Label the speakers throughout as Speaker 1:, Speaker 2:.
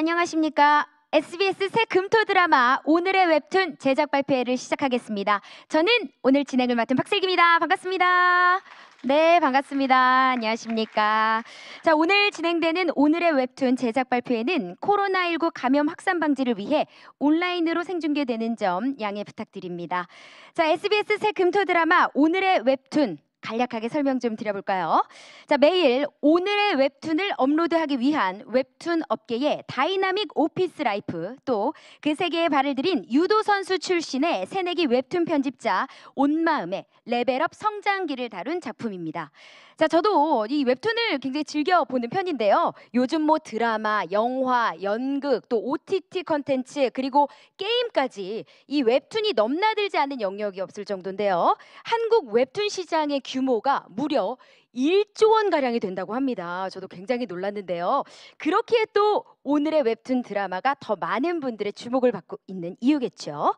Speaker 1: 안녕하십니까. SBS 새 금토 드라마 오늘의 웹툰 제작 발표회를 시작하겠습니다. 저는 오늘 진행을 맡은 박슬기입니다. 반갑습니다. 네, 반갑습니다. 안녕하십니까. 자, 오늘 진행되는 오늘의 웹툰 제작 발표회는 코로나19 감염 확산 방지를 위해 온라인으로 생중계되는 점 양해 부탁드립니다. 자, SBS 새 금토 드라마 오늘의 웹툰 간략하게 설명 좀 드려볼까요? 자, 매일 오늘의 웹툰을 업로드하기 위한 웹툰 업계의 다이나믹 오피스 라이프, 또 그 세계에 발을 들인 유도 선수 출신의 새내기 웹툰 편집자 온마음의 레벨업 성장기를 다룬 작품입니다. 자, 저도 이 웹툰을 굉장히 즐겨 보는 편인데요. 요즘 뭐 드라마, 영화, 연극, 또 OTT 컨텐츠, 그리고 게임까지 이 웹툰이 넘나들지 않은 영역이 없을 정도인데요. 한국 웹툰 시장의 규모가 무려 1조 원 가량이 된다고 합니다. 저도 굉장히 놀랐는데요. 그렇기에 또 오늘의 웹툰 드라마가 더 많은 분들의 주목을 받고 있는 이유겠죠.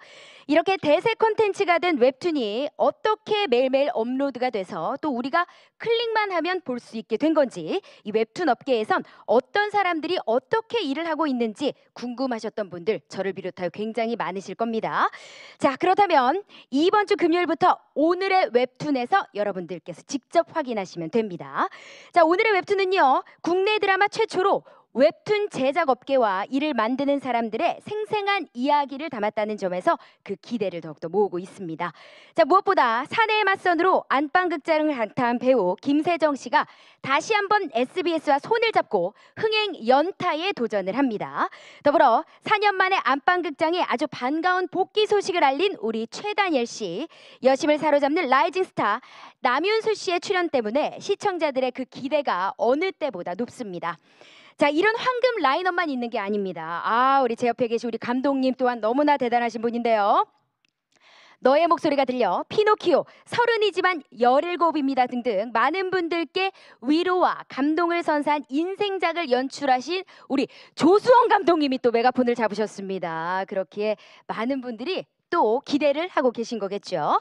Speaker 1: 이렇게 대세 콘텐츠가 된 웹툰이 어떻게 매일매일 업로드가 돼서 또 우리가 클릭만 하면 볼 수 있게 된 건지, 이 웹툰 업계에선 어떤 사람들이 어떻게 일을 하고 있는지 궁금하셨던 분들 저를 비롯하여 굉장히 많으실 겁니다. 자, 그렇다면 이번 주 금요일부터 오늘의 웹툰에서 여러분들께서 직접 확인하시면 됩니다. 자, 오늘의 웹툰은요, 국내 드라마 최초로 웹툰 제작 업계와 이를 만드는 사람들의 생생한 이야기를 담았다는 점에서 그 기대를 더욱더 모으고 있습니다. 자, 무엇보다 사내의 맞선으로 안방극장을 강타한 배우 김세정 씨가 다시 한번 SBS와 손을 잡고 흥행 연타에 도전을 합니다. 더불어 4년 만에 안방극장에 아주 반가운 복귀 소식을 알린 우리 최다니엘 씨, 여심을 사로잡는 라이징 스타 남윤수 씨의 출연 때문에 시청자들의 그 기대가 어느 때보다 높습니다. 자, 이런 황금 라인업만 있는 게 아닙니다. 아, 우리 제 옆에 계신 우리 감독님 또한 너무나 대단하신 분인데요. 너의 목소리가 들려, 피노키오, 30이지만 17입니다 등등 많은 분들께 위로와 감동을 선사한 인생작을 연출하신 우리 조수원 감독님이 또 메가폰을 잡으셨습니다. 그렇기에 많은 분들이 또 기대를 하고 계신 거겠죠.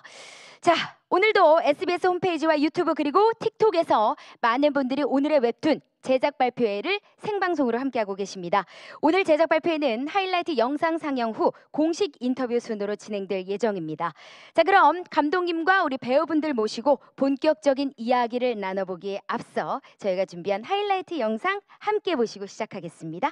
Speaker 1: 자, 오늘도 SBS 홈페이지와 유튜브 그리고 틱톡에서 많은 분들이 오늘의 웹툰 제작 발표회를 생방송으로 함께하고 계십니다. 오늘 제작 발표회는 하이라이트 영상 상영 후 공식 인터뷰 순으로 진행될 예정입니다. 자, 그럼 감독님과 우리 배우분들 모시고 본격적인 이야기를 나눠보기에 앞서 저희가 준비한 하이라이트 영상 함께 보시고 시작하겠습니다.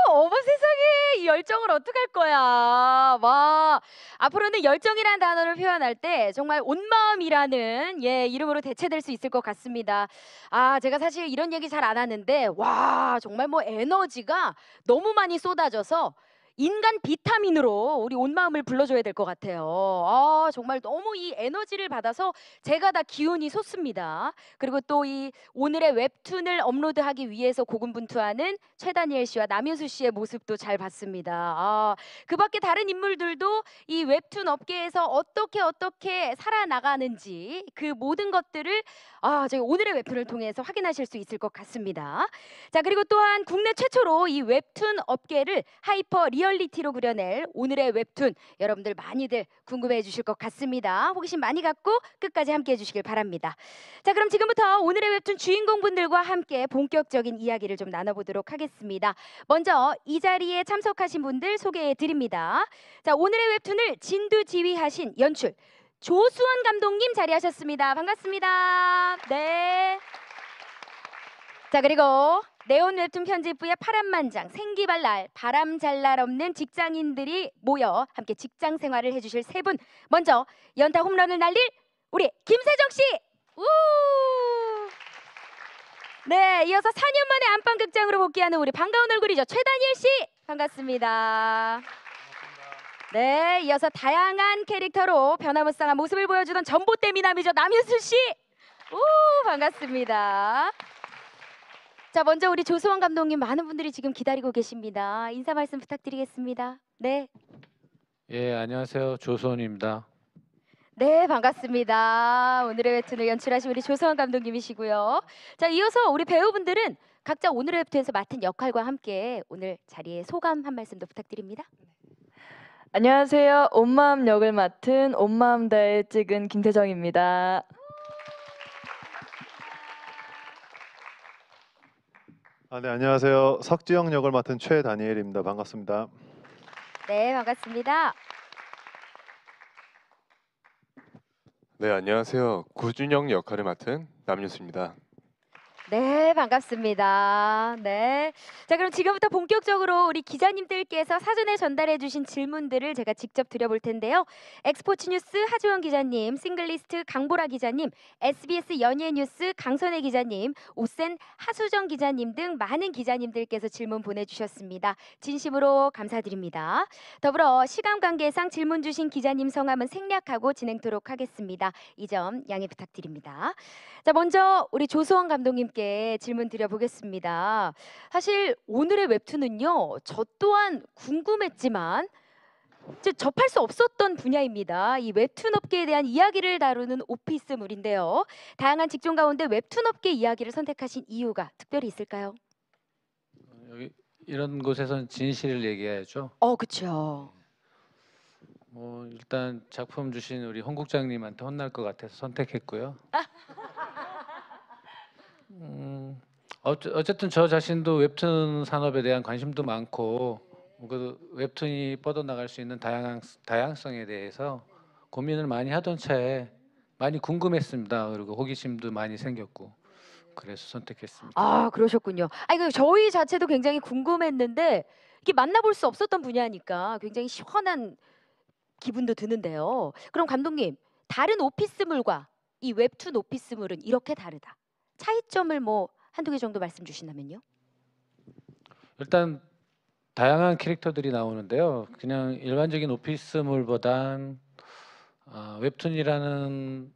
Speaker 1: 어머 세상에, 이 열정을 어떡할 거야. 와, 앞으로는 열정이라는 단어를 표현할 때 정말 온 마음이라는 이름으로 대체될 수 있을 것 같습니다. 아, 제가 사실 이런 얘기 잘 안 하는데 와, 정말 뭐 에너지가 너무 많이 쏟아져서 인간 비타민으로 우리 온 마음을 불러줘야 될 것 같아요. 아, 정말 너무 이 에너지를 받아서 제가 다 기운이 솟습니다. 그리고 또 이 오늘의 웹툰을 업로드하기 위해서 고군분투하는 최다니엘 씨와 남윤수 씨의 모습도 잘 봤습니다. 아, 그 밖에 다른 인물들도 이 웹툰 업계에서 어떻게 살아나가는지 그 모든 것들을 저희 오늘의 웹툰을 통해서 확인하실 수 있을 것 같습니다. 자, 그리고 또한 국내 최초로 이 웹툰 업계를 하이퍼 리얼리티로 그려낼 오늘의 웹툰, 여러분들 많이들 궁금해 주실 것 같습니다. 호기심 많이 갖고 끝까지 함께 해주시길 바랍니다. 자, 그럼 지금부터 오늘의 웹툰 주인공분들과 함께 본격적인 이야기를 좀 나눠보도록 하겠습니다. 먼저 이 자리에 참석하신 분들 소개해 드립니다. 자, 오늘의 웹툰을 진두지휘하신 연출 조수원 감독님 자리하셨습니다. 반갑습니다. 네. 자, 그리고 네온 웹툰 편집부의 파란만장, 생기발랄, 바람 잘 날 없는 직장인들이 모여 함께 직장 생활을 해주실 세 분. 먼저 연타 홈런을 날릴 우리 김세정 씨. 우! 네, 이어서 4년 만에 안방극장으로 복귀하는 우리 반가운 얼굴이죠. 최다니엘 씨. 반갑습니다. 네, 이어서 다양한 캐릭터로 변화무쌍한 모습을 보여주던 전봇대 미남이죠. 남윤수 씨. 우, 반갑습니다. 자, 먼저 우리 조수원 감독님, 많은 분들이 지금 기다리고 계십니다. 인사 말씀 부탁드리겠습니다. 네.
Speaker 2: 예, 안녕하세요. 조수원입니다.
Speaker 1: 네, 반갑습니다. 오늘의 웹툰을 연출하신 우리 조수원 감독님이시고요. 자, 이어서 우리 배우분들은 각자 오늘의 웹툰에서 맡은 역할과 함께 오늘 자리에 소감 한 말씀도 부탁드립니다.
Speaker 3: 안녕하세요. 온마음 역을 맡은 온마음 다에 찍은 김태정입니다.
Speaker 4: 네, 안녕하세요. 석지영 역을 맡은 최다니엘입니다. 반갑습니다.
Speaker 1: 네, 반갑습니다.
Speaker 5: 네, 안녕하세요. 구준영 역할을 맡은 남윤수입니다.
Speaker 1: 네, 반갑습니다. 네. 자, 그럼 지금부터 본격적으로 우리 기자님들께서 사전에 전달해 주신 질문들을 제가 직접 드려볼 텐데요. 엑스포츠 뉴스 하주영 기자님, 싱글리스트 강보라 기자님, SBS 연예 뉴스 강선혜 기자님, 오센 하수정 기자님 등 많은 기자님들께서 질문 보내주셨습니다. 진심으로 감사드립니다. 더불어 시간 관계상 질문 주신 기자님 성함은 생략하고 진행토록 하겠습니다. 이 점 양해 부탁드립니다. 자, 먼저 우리 조수원 감독님께 질문 드려보겠습니다. 사실 오늘의 웹툰은요, 저 또한 궁금했지만 접할 수 없었던 분야입니다. 이 웹툰 업계에 대한 이야기를 다루는 오피스물인데요. 다양한 직종 가운데 웹툰 업계 이야기를 선택하신 이유가 특별히 있을까요?
Speaker 2: 여기 이런 곳에서는 진실을 얘기해야죠.
Speaker 1: 그렇죠.
Speaker 2: 일단 작품 주신 우리 홍 국장님한테 혼날 것 같아서 선택했고요. 어쨌든 저 자신도 웹툰 산업에 대한 관심도 많고 그 웹툰이 뻗어나갈 수 있는 다양성에 대해서 고민을 많이 하던 차에 많이 궁금했습니다. 그리고 호기심도 많이 생겼고 그래서 선택했습니다.
Speaker 1: 아, 그러셨군요. 이거 저희 자체도 굉장히 궁금했는데 이게 만나볼 수 없었던 분야니까 굉장히 시원한 기분도 드는데요. 그럼 감독님, 다른 오피스물과 이 웹툰 오피스물은 이렇게 다르다. 차이점을 뭐 한두 개 정도 말씀 주신다면요?
Speaker 2: 일단 다양한 캐릭터들이 나오는데요. 그냥 일반적인 오피스물보단 웹툰이라는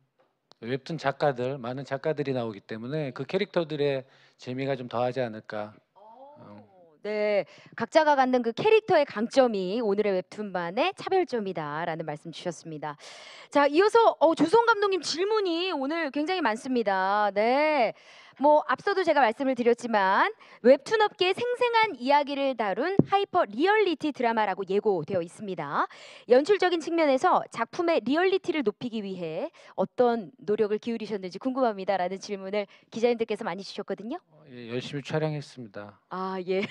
Speaker 2: 웹툰 작가들, 많은 작가들이 나오기 때문에 그 캐릭터들의 재미가 좀 더하지 않을까.
Speaker 1: 네, 각자가 갖는 그 캐릭터의 강점이 오늘의 웹툰만의 차별점이다라는 말씀 주셨습니다. 자, 이어서 조성 감독님 질문이 오늘 굉장히 많습니다. 네. 뭐 앞서도 제가 말씀을 드렸지만 웹툰 업계의 생생한 이야기를 다룬 하이퍼 리얼리티 드라마라고 예고되어 있습니다. 연출적인 측면에서 작품의 리얼리티를 높이기 위해 어떤 노력을 기울이셨는지 궁금합니다라는 질문을 기자님들께서 많이 주셨거든요.
Speaker 2: 예, 열심히 촬영했습니다.
Speaker 1: 아, 예.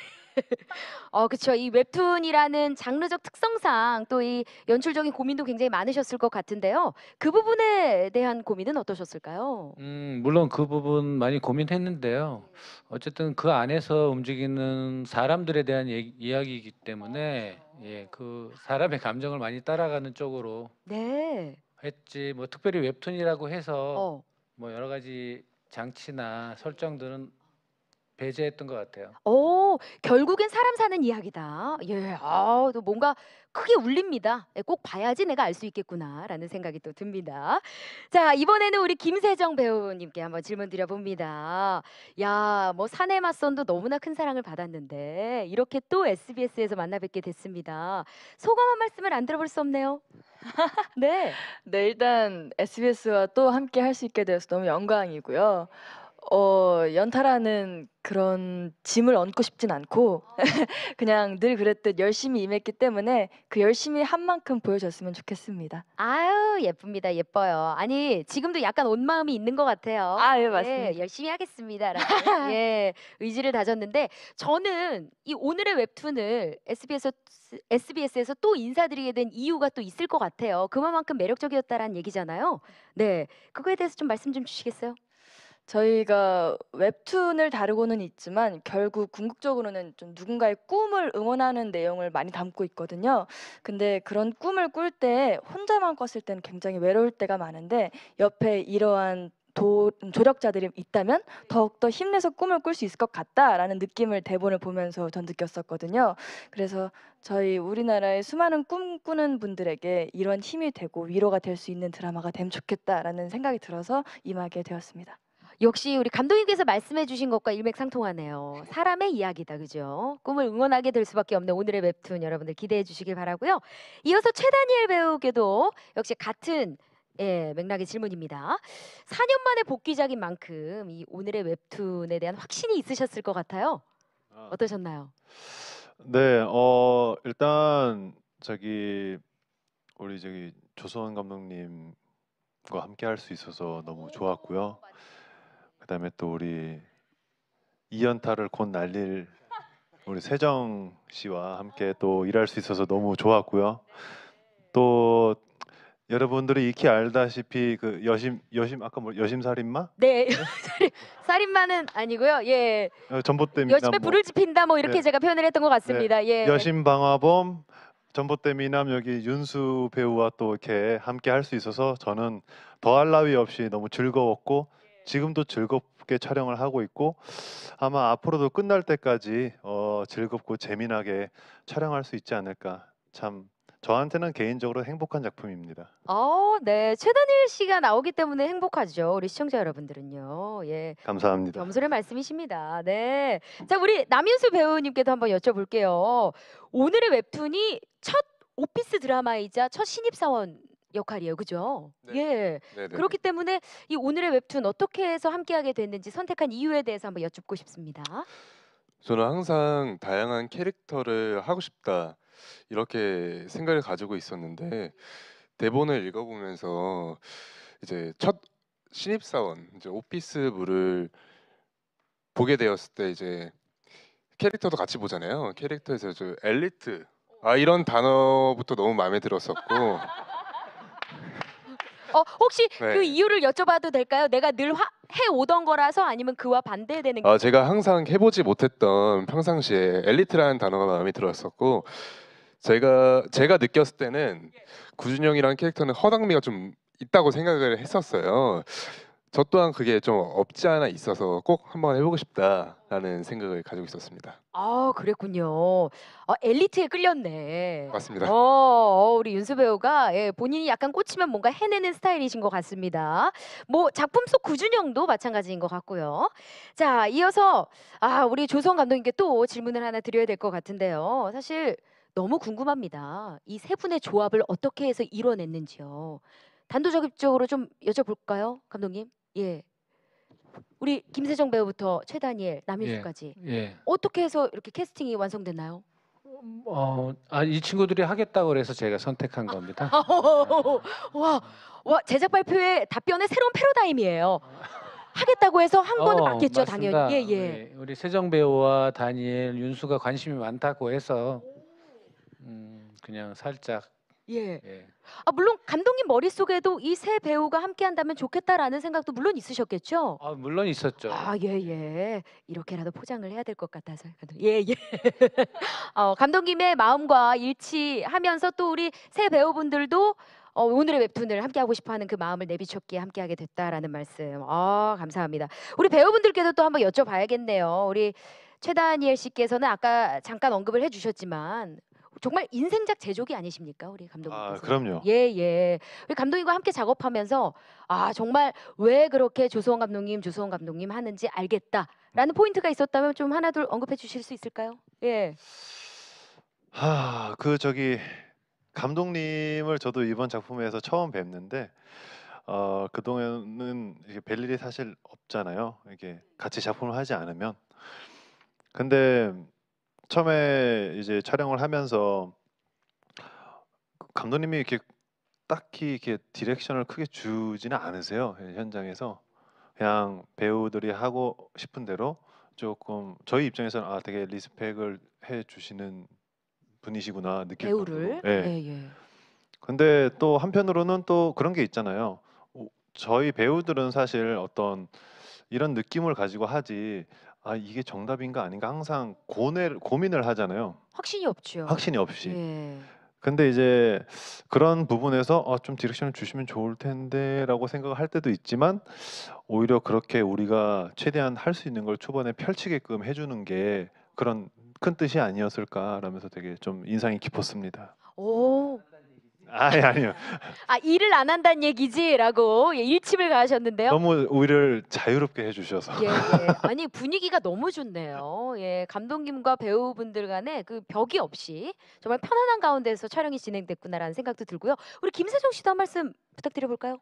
Speaker 1: 그쵸. 이 웹툰이라는 장르적 특성상 또 이 연출적인 고민도 굉장히 많으셨을 것 같은데요. 그 부분에 대한 고민은 어떠셨을까요?
Speaker 2: 물론 그 부분 많이 고민했는데요. 어쨌든 그 안에서 움직이는 사람들에 대한 이야기이기 때문에 그 사람의 감정을 많이 따라가는 쪽으로
Speaker 1: 네.
Speaker 2: 했지. 뭐 특별히 웹툰이라고 해서
Speaker 1: 어.
Speaker 2: 뭐 여러 가지 장치나 설정들은 배제했던 것 같아요.
Speaker 1: 결국엔 사람 사는 이야기다. 예. 또 뭔가 크게 울립니다. 예, 꼭 봐야지 내가 알 수 있겠구나라는 생각이 또 듭니다. 자, 이번에는 우리 김세정 배우님께 한번 질문 드려봅니다. 야, 뭐 사내 맞선도 너무나 큰 사랑을 받았는데 이렇게 또 SBS에서 만나 뵙게 됐습니다. 소감 한 말씀을 안 들어볼 수 없네요. 네.
Speaker 3: 네, 일단 SBS와 또 함께 할 수 있게 되어서 너무 영광이고요. 연타라는 그런 짐을 얹고 싶진 않고 그냥 늘 그랬듯 열심히 임했기 때문에 그 열심히 한 만큼 보여줬으면 좋겠습니다.
Speaker 1: 아유, 예쁩니다. 예뻐요. 아니, 지금도 약간 온 마음이 있는 것 같아요.
Speaker 3: 예, 맞습니다.
Speaker 1: 열심히 하겠습니다라는 의지를 다졌는데 저는 이 오늘의 웹툰을 SBS에서 또 인사드리게 된 이유가 또 있을 것 같아요. 그만큼 매력적이었다라는 얘기잖아요. 네, 그거에 대해서 좀 말씀 좀 주시겠어요?
Speaker 3: 저희가 웹툰을 다루고는 있지만 결국 궁극적으로는 좀 누군가의 꿈을 응원하는 내용을 많이 담고 있거든요. 근데 그런 꿈을 꿀 때 혼자만 꿨을 때는 굉장히 외로울 때가 많은데 옆에 이러한 조력자들이 있다면 더욱더 힘내서 꿈을 꿀 수 있을 것 같다라는 느낌을 대본을 보면서 전 느꼈었거든요. 그래서 저희 우리나라의 수많은 꿈꾸는 분들에게 이런 힘이 되고 위로가 될 수 있는 드라마가 되면 좋겠다라는 생각이 들어서 임하게 되었습니다.
Speaker 1: 역시 우리 감독님께서 말씀해 주신 것과 일맥상통하네요. 사람의 이야기다, 그죠? 꿈을 응원하게 될 수밖에 없는 오늘의 웹툰 여러분들 기대해 주시길 바라고요. 이어서 최다니엘 배우께도 역시 같은 맥락의 질문입니다. 4년 만에 복귀작인 만큼 이 오늘의 웹툰에 대한 확신이 있으셨을 것 같아요. 어떠셨나요?
Speaker 4: 네, 일단 우리 조성원 감독님과 함께 할 수 있어서 너무 좋았고요. 그다음에 또 우리 2연타를 곧 날릴 우리 세정 씨와 함께 또 일할 수 있어서 너무 좋았고요. 또 여러분들이 익히 알다시피 그 여심 아까 뭐 여심살인마
Speaker 1: 네, 살인마는 아니고요. 예,
Speaker 4: 전봇대미나
Speaker 1: 여심에 불을 지핀다 뭐 이렇게
Speaker 4: 네.
Speaker 1: 제가 표현을 했던 것 같습니다. 예.
Speaker 4: 여심방화범 전봇대 미남 여기 윤수 배우와 또 이렇게 함께 할 수 있어서 저는 더할 나위 없이 너무 즐거웠고 지금도 즐겁게 촬영을 하고 있고 아마 앞으로도 끝날 때까지 즐겁고 재미나게 촬영할 수 있지 않을까. 참 저한테는 개인적으로 행복한 작품입니다.
Speaker 1: 네. 최다니엘 씨가 나오기 때문에 행복하죠. 우리 시청자 여러분들은요. 예.
Speaker 4: 감사합니다.
Speaker 1: 겸손의 말씀이십니다. 네. 자, 우리 남윤수 배우님께도 한번 여쭤볼게요. 오늘의 웹툰이 첫 오피스 드라마이자 첫 신입사원 역할이에요. 그죠?
Speaker 5: 네.
Speaker 1: 예.
Speaker 5: 네네.
Speaker 1: 그렇기 때문에 이 오늘의 웹툰 어떻게 해서 함께하게 됐는지 선택한 이유에 대해서 한번 여쭙고 싶습니다.
Speaker 5: 저는 항상 다양한 캐릭터를 하고 싶다 이렇게 생각을 가지고 있었는데 대본을 읽어보면서 이제 첫 신입사원 이제 오피스부를 보게 되었을 때 이제 캐릭터도 같이 보잖아요. 캐릭터에서 저 엘리트 이런 단어부터 너무 마음에 들었었고
Speaker 1: 혹시
Speaker 5: 네.
Speaker 1: 그 이유를 여쭤봐도 될까요? 내가 늘 해오던 거라서 아니면 그와 반대되는 게
Speaker 5: 제가 항상 해보지 못했던 평상시에 엘리트라는 단어가 마음에 들었었고 제가 느꼈을 때는 구준영이라는 캐릭터는 허당미가 좀 있다고 생각을 했었어요. 저 또한 그게 좀 없지 않아 있어서 꼭 한번 해보고 싶다라는 생각을 가지고 있었습니다.
Speaker 1: 그랬군요. 엘리트에 끌렸네.
Speaker 5: 맞습니다.
Speaker 1: 우리 윤수 배우가 예, 본인이 약간 꽂히면 뭔가 해내는 스타일이신 것 같습니다. 뭐 작품 속 구준영도 마찬가지인 것 같고요. 자, 이어서 우리 조성 감독님께 또 질문을 하나 드려야 될 것 같은데요. 사실 너무 궁금합니다. 이 세 분의 조합을 어떻게 해서 이뤄냈는지요. 단도직입적으로 좀 여쭤볼까요, 감독님? 예. 우리 김세정 배우부터 최다니엘, 남윤수까지
Speaker 2: 예.
Speaker 1: 어떻게 해서 이렇게 캐스팅이 완성됐나요?
Speaker 2: 이 친구들이 하겠다고 그래서 제가 선택한 겁니다.
Speaker 1: 와, 제작 발표의 답변의 새로운 패러다임이에요. 하겠다고 해서 한 거는 맞겠죠,
Speaker 2: 맞습니다.
Speaker 1: 당연히. 예.
Speaker 2: 우리 세정 배우와 다니엘, 윤수가 관심이 많다고 해서 그냥 살짝
Speaker 1: 예.
Speaker 2: 예.
Speaker 1: 물론 감독님 머릿속에도 이 세 배우가 함께 한다면 좋겠다라는 생각도 물론 있으셨겠죠?
Speaker 2: 물론 있었죠.
Speaker 1: 예. 이렇게라도 포장을 해야 될 것 같아서. 예. 감독님의 마음과 일치하면서 또 우리 세 배우분들도 오늘의 웹툰을 함께 하고 싶어하는 그 마음을 내비쳤기에 함께하게 됐다라는 말씀. 감사합니다. 우리 배우분들께도 또 한번 여쭤봐야겠네요. 우리 최다니엘 씨께서는 아까 잠깐 언급을 해주셨지만 정말 인생작 제조기 아니십니까, 우리 감독님께서?
Speaker 4: 그럼요.
Speaker 1: 예. 우리 감독님과 함께 작업하면서 정말 왜 그렇게 조수원 감독님 하는지 알겠다라는 포인트가 있었다면 좀 하나둘 언급해 주실 수 있을까요? 예.
Speaker 4: 감독님을 저도 이번 작품에서 처음 뵙는데 그동안은 이게 뵐 일이 사실 없잖아요. 이게 같이 작품을 하지 않으면. 근데 처음에 이제 촬영을 하면서 감독님이 이렇게 딱히 이렇게 디렉션을 크게 주지는 않으세요. 현장에서 그냥 배우들이 하고 싶은 대로 조금 저희 입장에서는 되게 리스펙을 해 주시는 분이시구나 느낄
Speaker 1: 배우를.
Speaker 4: 정도로. 예.
Speaker 1: 예.
Speaker 4: 근데 또 한편으로는 또 그런 게 있잖아요. 저희 배우들은 사실 어떤 이런 느낌을 가지고 하지 이게 정답인가 아닌가 항상 고민을 하잖아요.
Speaker 1: 확신이 없죠.
Speaker 4: 확신이 없이.
Speaker 1: 예.
Speaker 4: 근데 이제 그런 부분에서 좀 디렉션을 주시면 좋을 텐데라고 생각을 할 때도 있지만 오히려 그렇게 우리가 최대한 할 수 있는 걸 초반에 펼치게끔 해주는 게 그런 큰 뜻이 아니었을까라면서 되게 좀 인상이 깊었습니다.
Speaker 1: 오.
Speaker 4: 아니요.
Speaker 1: 일을 안 한다는 얘기지라고 일침을 가하셨는데요.
Speaker 4: 너무 우리를 자유롭게 해주셔서.
Speaker 1: 예. 아니 분위기가 너무 좋네요. 예, 감독님과 배우분들 간에 그 벽이 없이 정말 편안한 가운데서 촬영이 진행됐구나라는 생각도 들고요. 우리 김세정 씨도 한 말씀 부탁드려볼까요?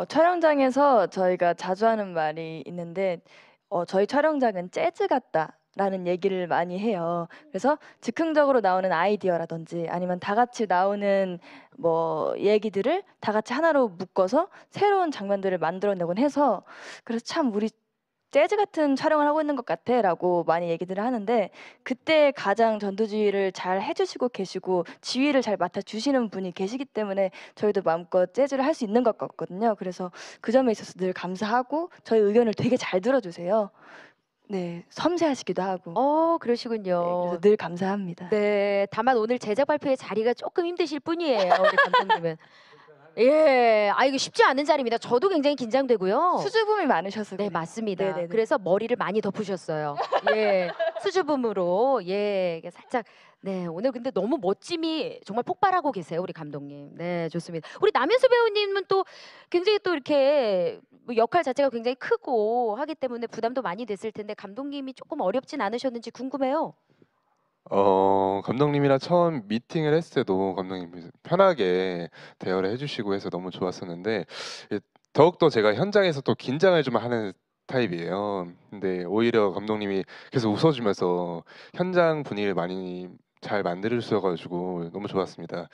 Speaker 3: 촬영장에서 저희가 자주 하는 말이 있는데 저희 촬영장은 재즈 같다라는 얘기를 많이 해요. 그래서 즉흥적으로 나오는 아이디어라든지 아니면 다 같이 나오는 뭐 얘기들을 다 같이 하나로 묶어서 새로운 장면들을 만들어내곤 해서 그래서 참 우리 재즈 같은 촬영을 하고 있는 것 같아라고 많이 얘기들을 하는데 그때 가장 전두지휘를 잘 해주시고 계시고 지휘를 잘 맡아주시는 분이 계시기 때문에 저희도 마음껏 재즈를 할 수 있는 것 같거든요. 그래서 그 점에 있어서 늘 감사하고 저희 의견을 되게 잘 들어주세요. 네, 섬세하시기도 하고. 네,
Speaker 1: 그러시군요.
Speaker 3: 그래서 늘 감사합니다.
Speaker 1: 네, 다만 오늘 제작 발표의 자리가 조금 힘드실 뿐이에요, 우리 감독님은. 예, 아 이거 쉽지 않은 자리입니다. 저도 굉장히 긴장되고요.
Speaker 3: 수줍음이 많으셔서
Speaker 1: 네,
Speaker 3: 그래요.
Speaker 1: 맞습니다.
Speaker 3: 네네네.
Speaker 1: 그래서 머리를 많이 덮으셨어요. 예, 수줍음으로 예, 이게 살짝. 네, 오늘 근데 너무 멋짐이 정말 폭발하고 계세요, 우리 감독님. 네, 좋습니다. 우리 남현수 배우님은 또 굉장히 또 이렇게 뭐 역할 자체가 굉장히 크고 하기 때문에 부담도 많이 됐을 텐데 감독님이 조금 어렵진 않으셨는지 궁금해요.
Speaker 5: 감독님이랑 처음 미팅을 했을 때도 감독님이 편하게 대화를 해주시고 해서 너무 좋았었는데 더욱더 제가 현장에서 또 긴장을 좀 하는 타입이에요. 근데 오히려 감독님이 계속 웃어주면서 현장 분위기를 많이 잘 만들어주셔가지고 너무 좋았습니다.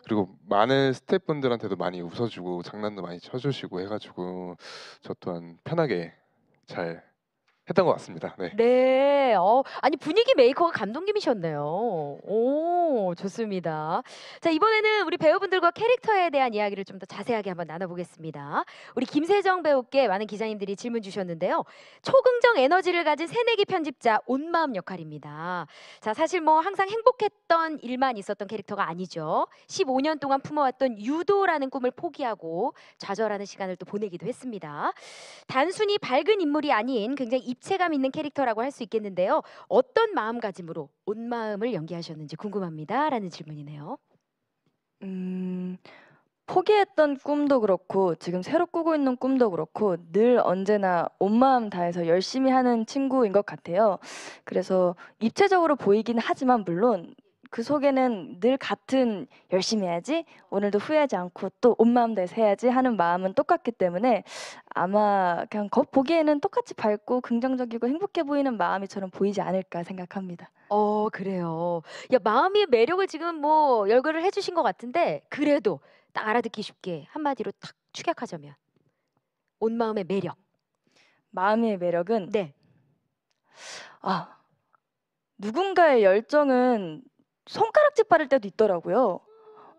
Speaker 5: 그리고 많은 스태프분들한테도 많이 웃어주고 장난도 많이 쳐주시고 해가지고 저 또한 편하게 잘 했던 것 같습니다. 네.
Speaker 1: 네, 아니 분위기 메이커가 감독님이셨네요. 오, 좋습니다. 자, 이번에는 우리 배우분들과 캐릭터에 대한 이야기를 좀 더 자세하게 한번 나눠보겠습니다. 우리 김세정 배우께 많은 기자님들이 질문 주셨는데요. 초긍정 에너지를 가진 새내기 편집자 온마음 역할입니다. 자, 사실 뭐 항상 행복했던 일만 있었던 캐릭터가 아니죠. 15년 동안 품어왔던 유도라는 꿈을 포기하고 좌절하는 시간을 또 보내기도 했습니다. 단순히 밝은 인물이 아닌 굉장히 입체감 있는 캐릭터라고 할 수 있겠는데요. 어떤 마음가짐으로 온 마음을 연기하셨는지 궁금합니다라는 질문이네요.
Speaker 3: 포기했던 꿈도 그렇고 지금 새로 꾸고 있는 꿈도 그렇고 늘 언제나 온 마음 다해서 열심히 하는 친구인 것 같아요. 그래서 입체적으로 보이긴 하지만 물론 그 속에는 늘 같은 열심히 해야지, 오늘도 후회하지 않고 또 온 마음 다해서 해야지 하는 마음은 똑같기 때문에 아마 그냥 보기에는 똑같이 밝고 긍정적이고 행복해 보이는 마음이 저는 보이지 않을까 생각합니다.
Speaker 1: 그래요. 야, 마음의 매력을 지금 뭐 열거를 해주신 것 같은데 그래도 딱 알아듣기 쉽게 한마디로 딱 축약하자면 온 마음의 매력.
Speaker 3: 마음의 매력은
Speaker 1: 네.
Speaker 3: 누군가의 열정은 손가락질 받을 때도 있더라고요.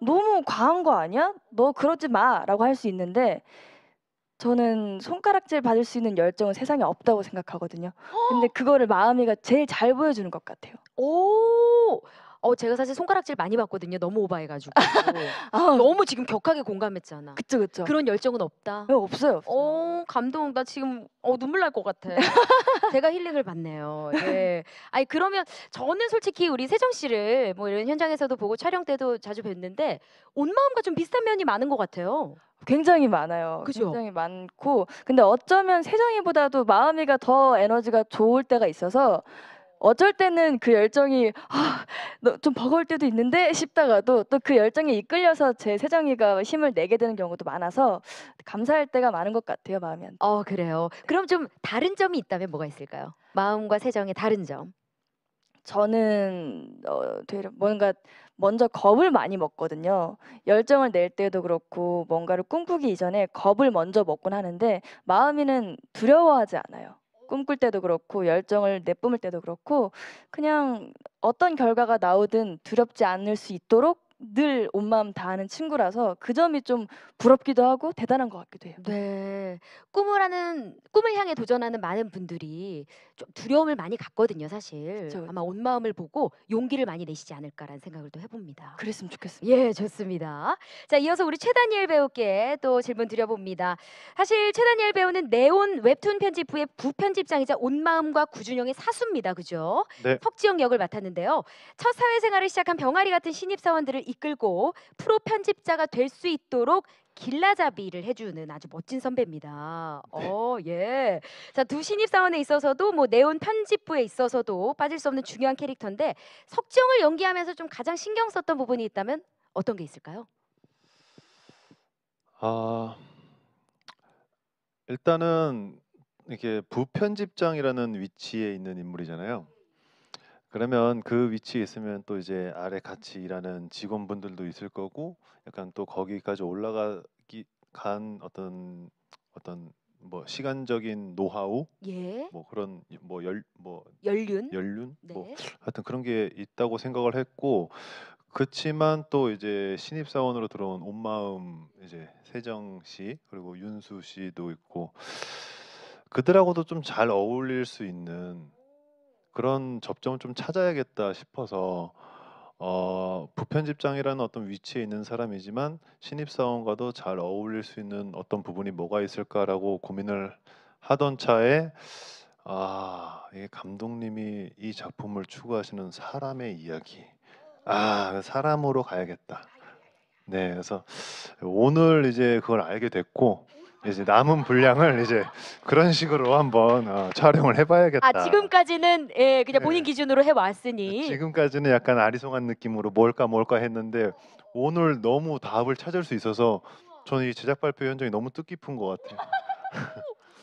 Speaker 3: 너무 과한 거 아니야? 너 그러지 마라고 할 수 있는데 저는 손가락질 받을 수 있는 열정은 세상에 없다고 생각하거든요. 근데 그거를 마음이가 제일 잘 보여주는 것 같아요.
Speaker 1: 오. 제가 사실 손가락질 많이 받거든요. 너무 오바해가지고.
Speaker 3: 아,
Speaker 1: 너무 지금 격하게 공감했잖아.
Speaker 3: 그쵸 그쵸.
Speaker 1: 그런 열정은 없다.
Speaker 3: 네, 없어요. 없어요.
Speaker 1: 감동. 나 지금 눈물 날 것 같아. 제가 힐링을 받네요. 예. 아니 그러면 저는 솔직히 우리 세정 씨를 뭐 이런 현장에서도 보고 촬영 때도 자주 뵀는데 온 마음과 좀 비슷한 면이 많은 것 같아요.
Speaker 3: 굉장히 많아요.
Speaker 1: 그죠?
Speaker 3: 굉장히 많고 근데 어쩌면 세정이보다도 마음이가 더 에너지가 좋을 때가 있어서 어쩔 때는 그 열정이 너 좀 버거울 때도 있는데 싶다가도 또 그 열정에 이끌려서 제 세정이가 힘을 내게 되는 경우도 많아서 감사할 때가 많은 것 같아요, 마음이한테.
Speaker 1: 그래요. 그럼 좀 다른 점이 있다면 뭐가 있을까요? 마음과 세정의 다른 점.
Speaker 3: 저는 되려 뭔가 먼저 겁을 많이 먹거든요. 열정을 낼 때도 그렇고 뭔가를 꿈꾸기 이전에 겁을 먼저 먹곤 하는데 마음이는 두려워하지 않아요. 꿈꿀 때도 그렇고 열정을 내뿜을 때도 그렇고 그냥 어떤 결과가 나오든 두렵지 않을 수 있도록 늘 온 마음 다하는 친구라서 그 점이 좀 부럽기도 하고 대단한 것 같기도 해요.
Speaker 1: 네. 꿈을 향해 도전하는 많은 분들이 좀 두려움을 많이 갖거든요, 사실.
Speaker 3: 그쵸, 그쵸.
Speaker 1: 아마 온 마음을 보고 용기를 많이 내시지 않을까라는 생각을 또 해봅니다.
Speaker 3: 그랬으면 좋겠습니다.
Speaker 1: 예, 좋습니다. 자, 이어서 우리 최다니엘 배우께 또 질문 드려봅니다. 사실 최다니엘 배우는 네온 웹툰 편집 후의 부편집장이자 온마음과 구준영의 사수입니다. 그죠?
Speaker 4: 네.
Speaker 1: 석지영 역을 맡았는데요. 첫 사회생활을 시작한 병아리 같은 신입사원들을 이끌고 프로 편집자가 될 수 있도록 길라잡이를 해주는 아주 멋진 선배입니다. 예. 자, 두 신입사원에 있어서도 뭐 네온 편집부에 있어서도 빠질 수 없는 중요한 캐릭터인데 석지영을 연기하면서 좀 가장 신경 썼던 부분이 있다면 어떤 게 있을까요?
Speaker 4: 일단은 이게 부편집장이라는 위치에 있는 인물이잖아요. 그러면 그 위치에 있으면 또 이제 아래 같이 일하는 직원분들도 있을 거고 약간 또 거기까지 올라가기 간 어떤 뭐 시간적인 노하우
Speaker 1: 예.
Speaker 4: 뭐 그런
Speaker 1: 연륜.
Speaker 4: 연륜
Speaker 1: 네.
Speaker 4: 뭐 하여튼 그런 게 있다고 생각을 했고 그치만 또 이제 신입 사원으로 들어온 온마음 이제 세정 씨 그리고 윤수 씨도 있고 그들하고도 좀 잘 어울릴 수 있는 그런 접점을 좀 찾아야겠다 싶어서 부편집장이라는 어떤 위치에 있는 사람이지만 신입사원과도 잘 어울릴 수 있는 어떤 부분이 뭐가 있을까라고 고민을 하던 차에 이 감독님이 이 작품을 추구하시는 사람의 이야기. 그 사람으로 가야겠다. 네, 그래서 오늘 이제 그걸 알게 됐고 이제 남은 분량을 이제 그런 식으로 한번 촬영을 해봐야겠다.
Speaker 1: 지금까지는 그냥 본인
Speaker 4: 네.
Speaker 1: 기준으로 해왔으니.
Speaker 4: 지금까지는 약간 아리송한 느낌으로 뭘까 했는데 오늘 너무 답을 찾을 수 있어서 저는 이 제작 발표 현장이 너무 뜻깊은 것 같아요.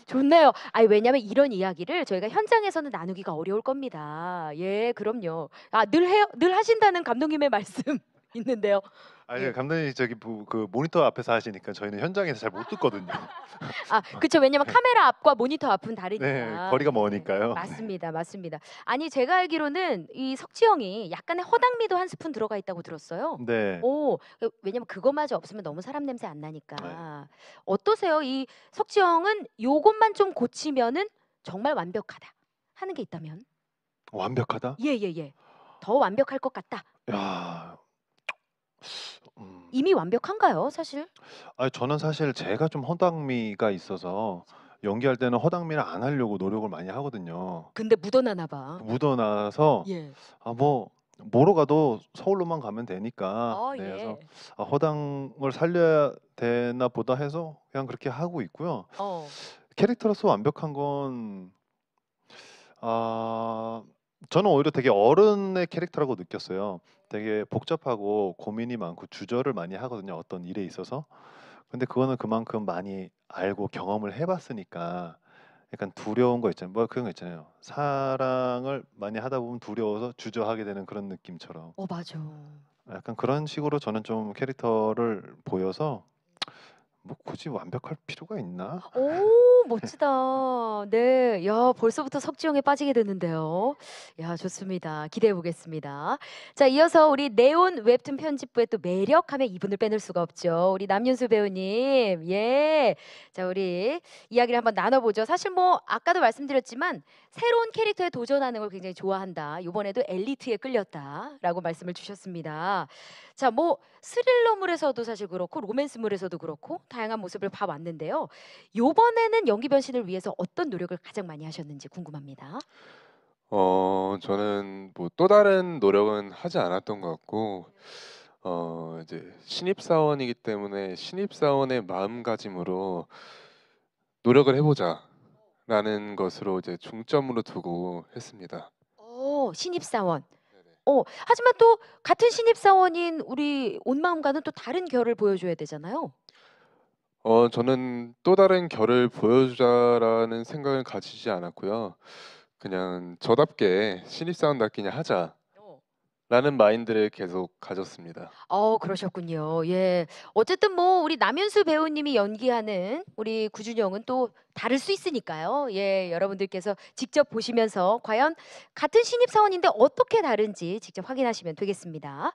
Speaker 1: 좋네요. 왜냐면 이런 이야기를 저희가 현장에서는 나누기가 어려울 겁니다. 예, 그럼요. 늘 하신다는 감독님의 말씀 있는데요. 예.
Speaker 4: 감독님 그 모니터 앞에서 하시니까 저희는 현장에서 잘 못 듣거든요.
Speaker 1: 그렇죠. 왜냐면 카메라 앞과 모니터 앞은 다르니까.
Speaker 4: 네, 거리가 머니까요.
Speaker 1: 맞습니다, 맞습니다. 아니 제가 알기로는 이 석지영이 약간의 허당미도 한 스푼 들어가 있다고 들었어요.
Speaker 4: 네.
Speaker 1: 왜냐면 그것마저 없으면 너무 사람 냄새 안 나니까.
Speaker 4: 네.
Speaker 1: 어떠세요? 이 석지영은 요것만 좀 고치면은 정말 완벽하다 하는 게 있다면?
Speaker 4: 완벽하다?
Speaker 1: 예. 더 완벽할 것 같다.
Speaker 4: 야,
Speaker 1: 이미 완벽한가요, 사실?
Speaker 4: 저는 사실 제가 좀 허당미가 있어서 연기할 때는 허당미를 안 하려고 노력을 많이 하거든요.
Speaker 1: 근데 묻어나나 봐.
Speaker 4: 묻어나서
Speaker 1: 예.
Speaker 4: 뭐로 가도 서울로만 가면 되니까
Speaker 1: 예.
Speaker 4: 그래서 허당을 살려야 되나 보다 해서 그냥 그렇게 하고 있고요. 캐릭터로서 완벽한 건 저는 오히려 되게 어른의 캐릭터라고 느꼈어요. 되게 복잡하고 고민이 많고 주저를 많이 하거든요. 어떤 일에 있어서. 근데 그거는 그만큼 많이 알고 경험을 해봤으니까 약간 두려운 거 있잖아요. 뭐 그런 거 있잖아요. 사랑을 많이 하다 보면 두려워서 주저하게 되는 그런 느낌처럼.
Speaker 1: 맞아.
Speaker 4: 약간 그런 식으로 저는 좀 캐릭터를 보여서 뭐 굳이 완벽할 필요가 있나?
Speaker 1: 멋지다. 네. 야, 벌써부터 석지영에 빠지게 되는데요. 야, 좋습니다. 기대해 보겠습니다. 자, 이어서 우리 네온 웹툰 편집부의 또 매력하면 이분을 빼놓을 수가 없죠. 우리 남윤수 배우님. 예. 자, 우리 이야기를 한번 나눠보죠. 사실 뭐 아까도 말씀드렸지만 새로운 캐릭터에 도전하는 걸 굉장히 좋아한다. 이번에도 엘리트에 끌렸다라고 말씀을 주셨습니다. 자, 뭐 스릴러물에서도 사실 그렇고 로맨스물에서도 그렇고 다양한 모습을 봐왔는데요. 요번에는 연기 변신을 위해서 어떤 노력을 가장 많이 하셨는지 궁금합니다.
Speaker 5: 저는 뭐 또 다른 노력은 하지 않았던 것 같고 이제 신입 사원이기 때문에 신입 사원의 마음가짐으로 노력을 해보자라는 것으로 이제 중점으로 두고 했습니다.
Speaker 1: 신입사원.
Speaker 5: 네네.
Speaker 1: 하지만 또 같은 신입사원인 우리 온마음과는 또 다른 결을 보여줘야 되잖아요.
Speaker 5: 저는 또 다른 결을 보여주자라는 생각을 가지지 않았고요. 그냥 저답게 신입사원답게 그냥 하자라는 마인드를 계속 가졌습니다.
Speaker 1: 그러셨군요. 예. 어쨌든 뭐 우리 남윤수 배우님이 연기하는 우리 구준영은 또 다를 수 있으니까요. 예, 여러분들께서 직접 보시면서 과연 같은 신입사원인데 어떻게 다른지 직접 확인하시면 되겠습니다.